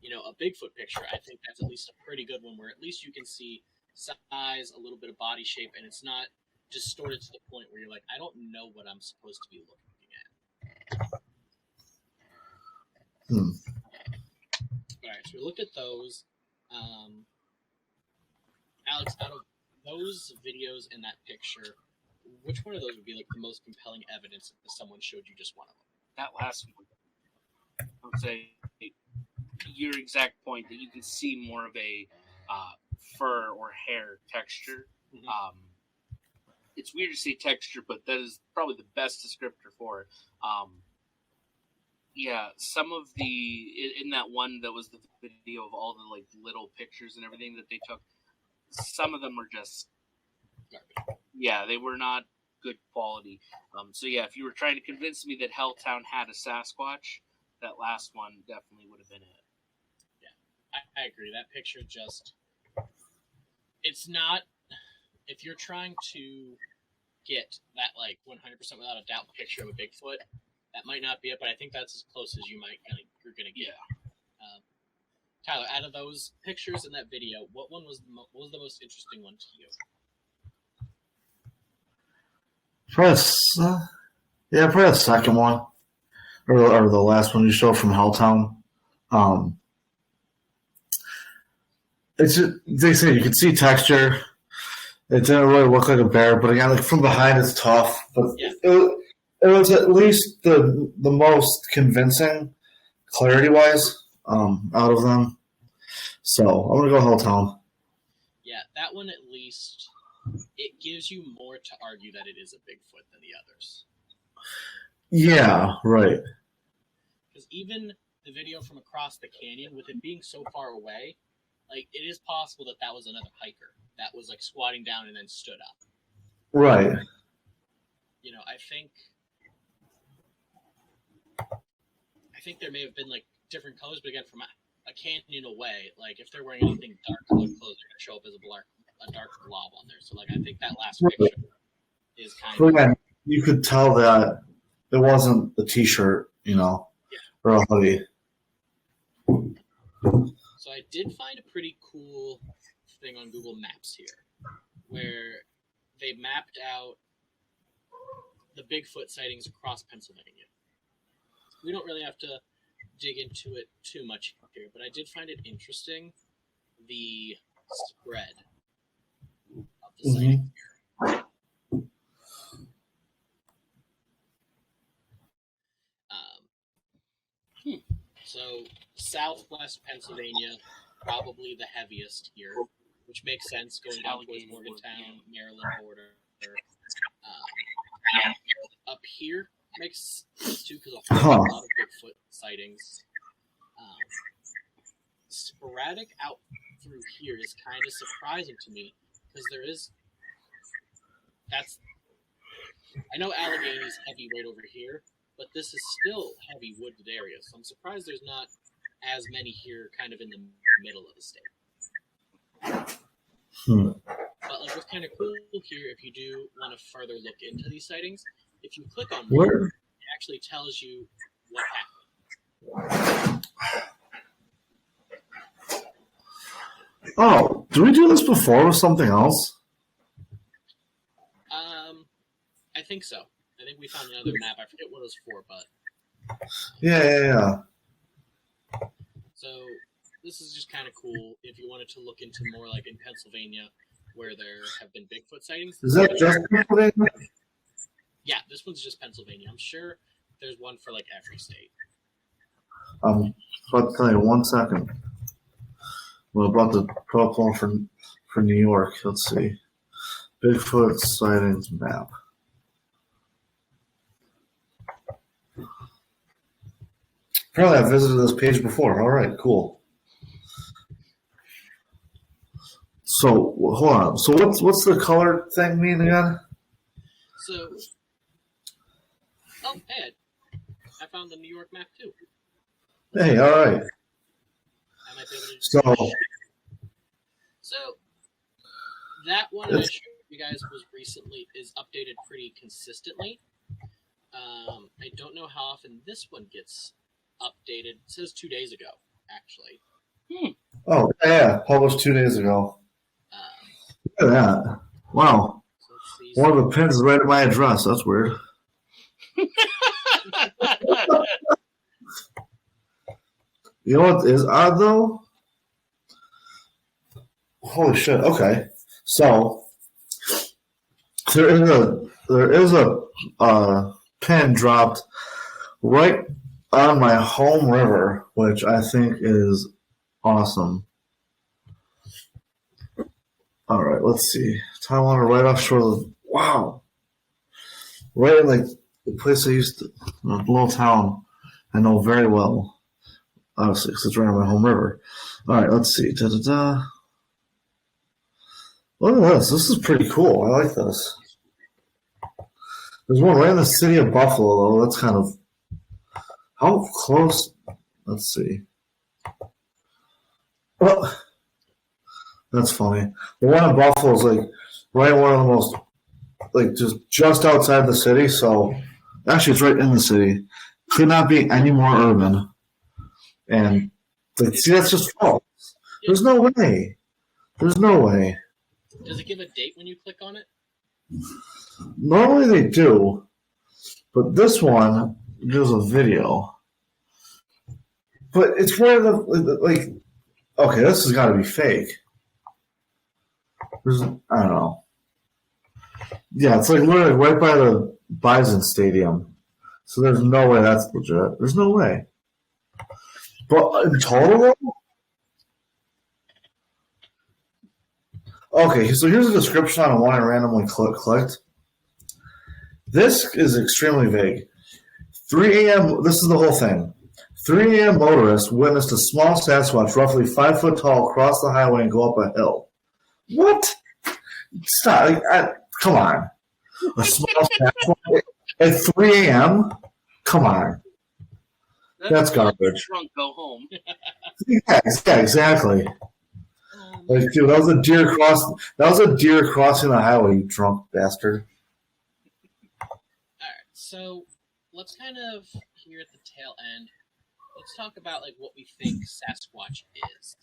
a Bigfoot picture, I think that's at least a pretty good one, where at least you can see size, a little bit of body shape, and it's not distorted to the point where you're like, I don't know what I'm supposed to be looking at. All right, so we looked at those. Alex, out of those videos and that picture, which one of those would be like the most compelling evidence that someone showed you just one of them? That last one, I would say your exact point that you can see more of a fur or hair texture. Mm-hmm. It's weird to say texture, but that is probably the best descriptor for it. Some of in that one that was the video of all the little pictures and everything that they took, some of them were just they were not good quality. If you were trying to convince me that Helltown had a Sasquatch, that last one definitely would have been it. I agree. That picture it's not, if you're trying to get that 100% without a doubt picture of a Bigfoot, that might not be it, but I think that's as close as you're going to get. Tyler, out of those pictures in that video, what was the most interesting one to you? Probably the second one, or the last one you showed from Helltown. It's just, they say you can see texture. It didn't really look like a bear, but again, from behind it's tough. But it was at least the most convincing, clarity-wise, out of them. So I'm gonna go Helltown. Yeah, that one at least, it gives you more to argue that it is a Bigfoot than the others. Yeah, right. Because even the video from across the canyon, with it being so far away, it is possible that was another hiker that was squatting down and then stood up. Right. I think there may have been different colors, but again, from a canyon away, if they're wearing anything dark colored clothes, they're gonna show up as a dark blob on there. So I think that last picture is kind of. Yeah, you could tell that It wasn't a T-shirt, or a hoodie. So I did find a pretty cool thing on Google Maps here, where they mapped out the Bigfoot sightings across Pennsylvania. We don't really have to dig into it too much here, but I did find it interesting, the spread of the sightings here. So southwest Pennsylvania, probably the heaviest here, which makes sense going down towards Morgantown, Maryland border. Up here makes sense too because a whole lot of Bigfoot sightings. Sporadic out through here is kind of surprising to me because I know Allegheny's heavy right over here, but this is still heavy wooded area, so I'm surprised there's not as many here kind of in the middle of the state. But like what's kind of cool here, if you do want to further look into these sightings, if you click on one, it actually tells you what happened. Oh, did we do this before with something else? I think so. I think we found another map. I forget what it was for, but Yeah. so this is just kind of cool if you wanted to look into more like in Pennsylvania where there have been Bigfoot sightings. Is that just Pennsylvania? Yeah, this one's just Pennsylvania. I'm sure there's one for like every state. About to tell you 1 second. Well, about to put up one for New York. Let's see. Bigfoot sightings map. Apparently, I visited this page before. All right, cool. So hold on. So what's the color thing mean again? So, hey, I found the New York map too. Hey, all right. I might be able to. So that one I showed you guys is updated pretty consistently. I don't know how often this one gets updated. It says 2 days ago, actually. Oh, yeah. Published 2 days ago. Look at that. Wow. So let's see. One of the pins is right at my address. That's weird. You know what is odd, though? Holy shit. Okay. So, there is a pin dropped right on my home river, which I think is awesome. All right, let's see. Taiwan right offshore of the, wow. Right in like the place I used to, a little town I know very well. Obviously, because it's right on my home river. All right, let's see. Da-da-da. Look at this. This is pretty cool. I like this. There's one right in the city of Buffalo, though. That's kind of... How close? Let's see. Well, that's funny. The one in Buffalo is like right in one of the most, like just outside the city. So actually, it's right in the city. Could not be any more urban. And like, see, that's just false. There's no way. There's no way. Does it give a date when you click on it? Normally they do, but this one gives a video. But it's where like, okay, this has got to be fake. I don't know. Yeah, it's like literally right by the Bison Stadium. So there's no way that's legit. There's no way. But in total, okay, so here's a description on one I randomly clicked. This is extremely vague. 3 a.m., this is the whole thing. 3 a.m. motorist witnessed a small Sasquatch roughly 5 foot tall cross the highway and go up a hill. What? Stop. Come on. A small Sasquatch at 3 a.m.? Come on. That's garbage. Drunk, go home. Yeah, exactly. Like, dude, that was a deer crossing the highway, you drunk bastard. Alright, so let's kind of here at the tail end. Let's talk about like what we think Sasquatch is.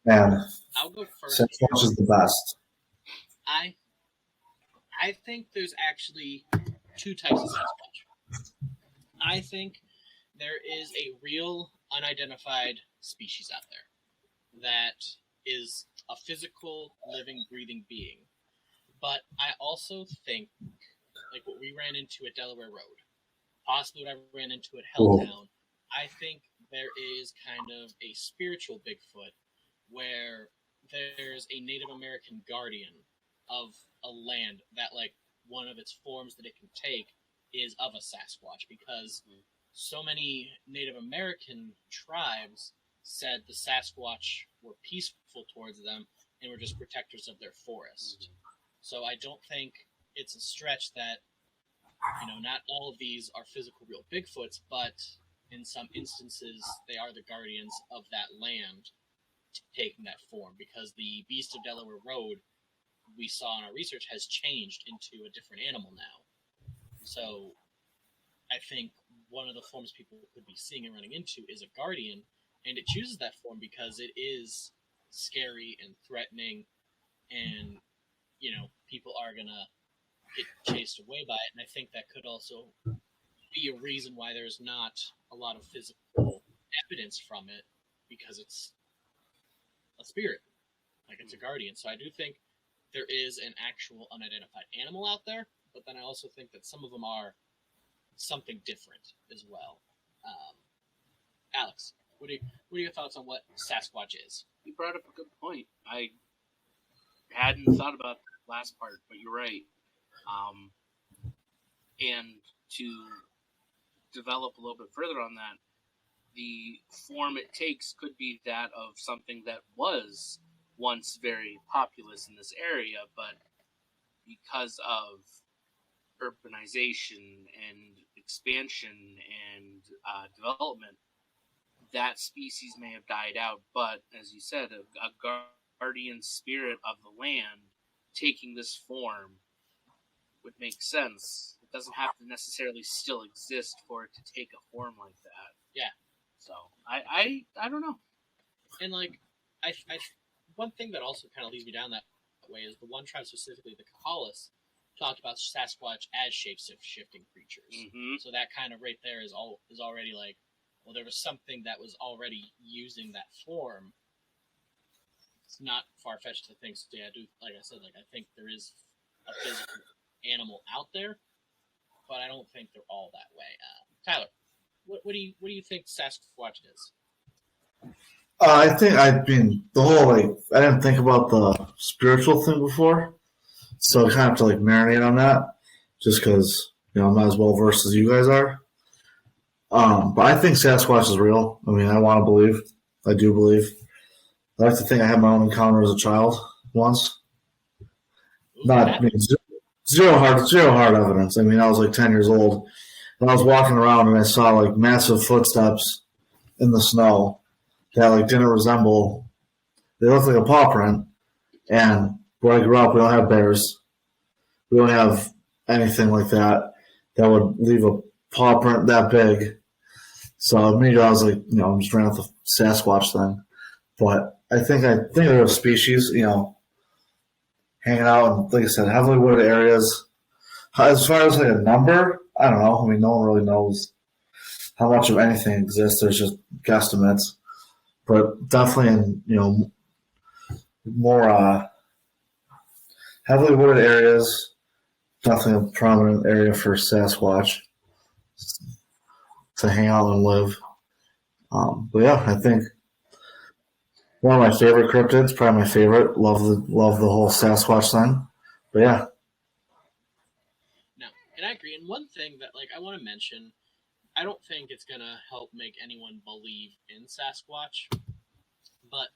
Man, I'll go first. Sasquatch is the best. I think there's actually two types of Sasquatch. I think there is a real unidentified species out there that is a physical, living, breathing being. But I also think, like what we ran into at Delaware Road, possibly what I ran into at Helltown, I think there is kind of a spiritual Bigfoot where there's a Native American guardian of a land that, like, one of its forms that it can take is of a Sasquatch, because so many Native American tribes said the Sasquatch were peaceful towards them and were just protectors of their forest. So I don't think it's a stretch that, not all of these are physical real Bigfoots, but in some instances they are the guardians of that land taking that form, because the Beast of Delaware Road we saw in our research has changed into a different animal now. So I think one of the forms people could be seeing and running into is a guardian, and it chooses that form because it is scary and threatening, and people are gonna get chased away by it. And I think that could also be a reason why there's not a lot of physical evidence from it, because it's a spirit, like it's a guardian. So I do think there is an actual unidentified animal out there, but then I also think that some of them are something different as well. Alex, what are your thoughts on what Sasquatch is? You brought up a good point. I hadn't thought about the last part, but you're right. And to develop a little bit further on that, the form it takes could be that of something that was once very populous in this area, but because of urbanization and expansion and development, that species may have died out. But as you said, a guardian spirit of the land taking this form would make sense. It doesn't have to necessarily still exist for it to take a form like that. Yeah. So I don't know. And like I one thing that also kind of leads me down that way is the one tribe specifically, the Kahalas, talked about Sasquatch as shape-shifting creatures. Mm-hmm. So that kind of right there is already like, well, there was something that was already using that form. It's not far-fetched to think. So yeah, I do, like I said, like I think there is a physical animal out there, but I don't think they're all that way. Tyler, what do you think Sasquatch is? The whole, I didn't think about the spiritual thing before, so I kind of have to, marinate on that, just because, I'm not as well versed as you guys are. But I think Sasquatch is real. I mean, I want to believe. I do believe. I like to think I had my own encounter as a child once. Zero hard evidence. I mean, I was 10 years old, and I was walking around and I saw massive footsteps in the snow that didn't resemble. They looked like a paw print. And where I grew up, we don't have bears. We don't have anything like that would leave a paw print that big. So immediately I was I'm just ran with the Sasquatch thing. But I think they're a species, hanging out in, like I said, heavily wooded areas. As far as a number, I don't know. I mean, no one really knows how much of anything exists. There's just guesstimates. But definitely in, more heavily wooded areas, definitely a prominent area for Sasquatch to hang out and live. But yeah, I think one of my favorite cryptids, probably my favorite. Love the whole Sasquatch thing. But yeah. No, and I agree. And one thing that I want to mention, I don't think it's gonna help make anyone believe in Sasquatch, but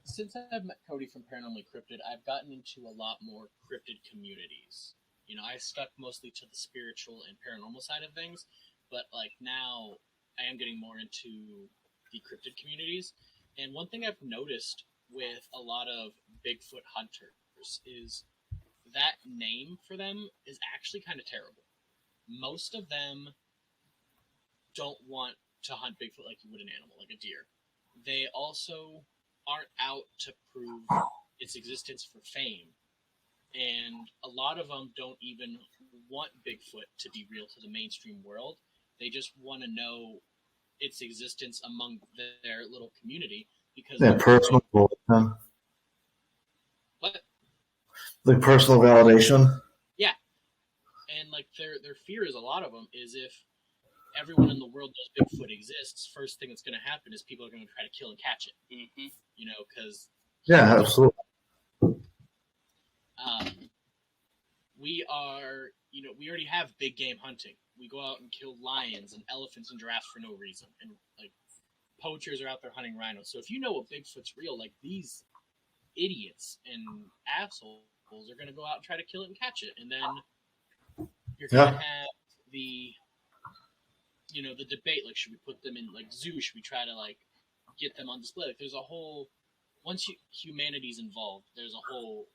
since I've met Cody from Paranormally Cryptid, I've gotten into a lot more cryptid communities. I stuck mostly to the spiritual and paranormal side of things, but now I am getting more into the cryptid communities. And one thing I've noticed with a lot of Bigfoot hunters is that name for them is actually kind of terrible. most of them don't want to hunt Bigfoot like you would an animal, like a deer. They also aren't out to prove its existence for fame. And a lot of them don't even want Bigfoot to be real to the mainstream world. They just want to know its existence among their little community because personal validation. What? Like personal validation. Yeah, and like their fear is a lot of them is if everyone in the world knows Bigfoot exists, first thing that's going to happen is people are going to try to kill and catch it. Mm-hmm. You know, because Yeah, absolutely. We are, you know, we already have big game hunting. We go out and kill lions and elephants and giraffes for no reason, and like poachers are out there hunting rhinos. So if you know a Bigfoot's real, like these idiots and assholes are going to go out and try to kill it and catch it, and then you're going to have the, you know, the debate. Like, should we put them in like zoo? Should we try to like get them on display? Like, there's a whole once humanity's involved, there's a whole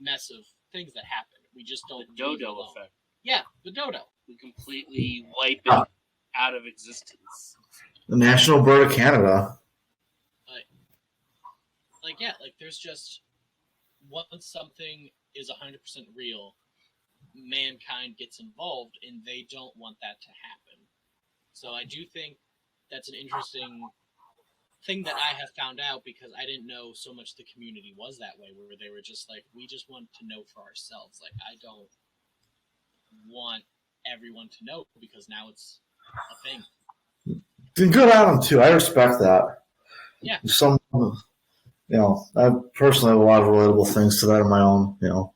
mess of things that happen. We just don't. The dodo effect. Yeah, the dodo. We completely wipe it out of existence. The national bird of Canada. Like there's just once something is 100% real, mankind gets involved, and they don't want that to happen. So I do think that's an interesting thing that I have found out because I didn't know so much the community was that way, where they were just like, we just want to know for ourselves. Like, I don't want everyone to know because now it's a thing. Good on them too. I respect that. Yeah. Some, you know, I personally have a lot of relatable things to that in my own, you know,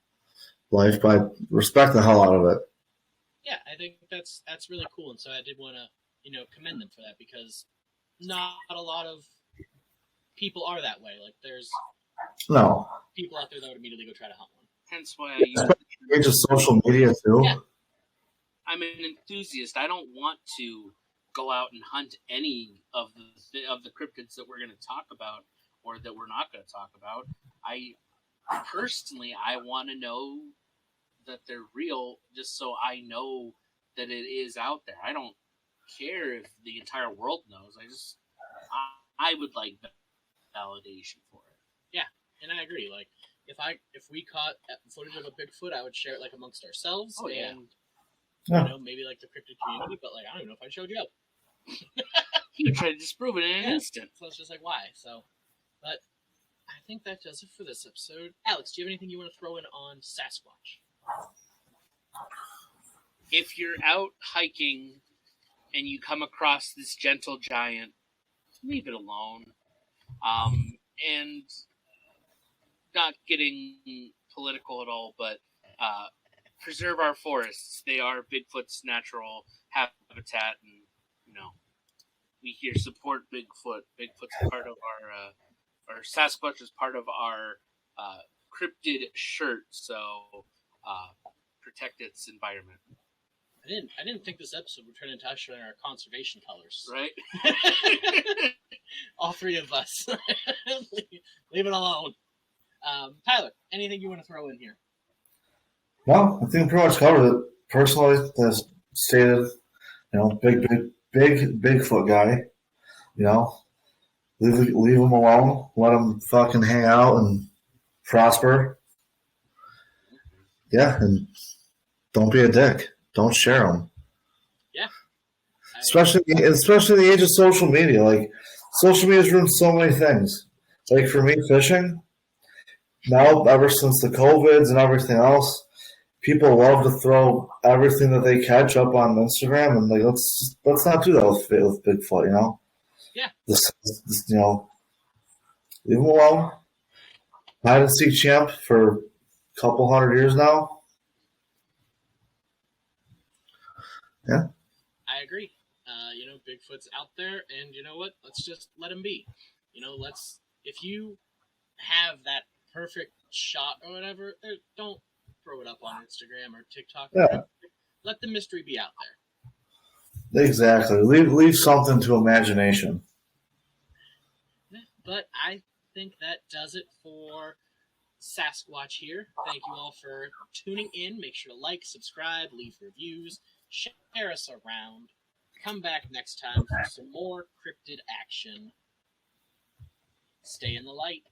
life, but I respect the hell out of it. Yeah, I think that's really cool, and so I did want to, you know, commend them for that because not a lot of people are that way. Like, there's people out there that would immediately go try to hunt one. Hence why I use the age of social media too. Yeah. I'm an enthusiast. I don't want to go out and hunt any of the cryptids that we're going to talk about or that we're not going to talk about. I personally want to know that they're real, just so I know that it is out there. I don't care if the entire world knows. I would like validation for it. Yeah, and I agree. Like, if we caught footage of a Bigfoot, I would share it like amongst ourselves. Oh, yeah. And you know, maybe like the cryptid community, but like I don't even know if I showed you up. He would try to disprove it in an instant. So it's just like, why? So, but I think that does it for this episode. Alex, do you have anything you want to throw in on Sasquatch? If you're out hiking and you come across this gentle giant, leave it alone. And not getting political at all, but preserve our forests. They are Bigfoot's natural habitat, and you know, we here support Bigfoot. Bigfoot's part of our Sasquatch is part of our cryptid shirt, so protect its environment. I didn't think this episode would turn into us showing our conservation colors. Right? All three of us. Leave it alone. Tyler, anything you want to throw in here? No, I think we pretty much covered it. Personally, as stated, you know, big Bigfoot guy. You know, leave him alone. Let him fucking hang out and prosper. Yeah, and don't be a dick. Don't share them. Yeah. Especially in the age of social media. Like, social media has ruined so many things. Like, for me, fishing, now, ever since the COVIDs and everything else, people love to throw everything that they catch up on Instagram, and like, let's not do that with Bigfoot, you know? Yeah. This, you know, leave him alone. Hide and seek champ for a couple 100 years now. Yeah. I agree. You know, Bigfoot's out there, and you know what? Let's just let him be. You know, if you have that perfect shot or whatever, don't throw it up on Instagram or TikTok. Yeah. Let the mystery be out there. Exactly. Leave something to imagination. But I think that does it for Sasquatch here. Thank you all for tuning in. Make sure to like, subscribe, leave reviews, share us around. Come back next time for some more cryptid action. Stay in the light.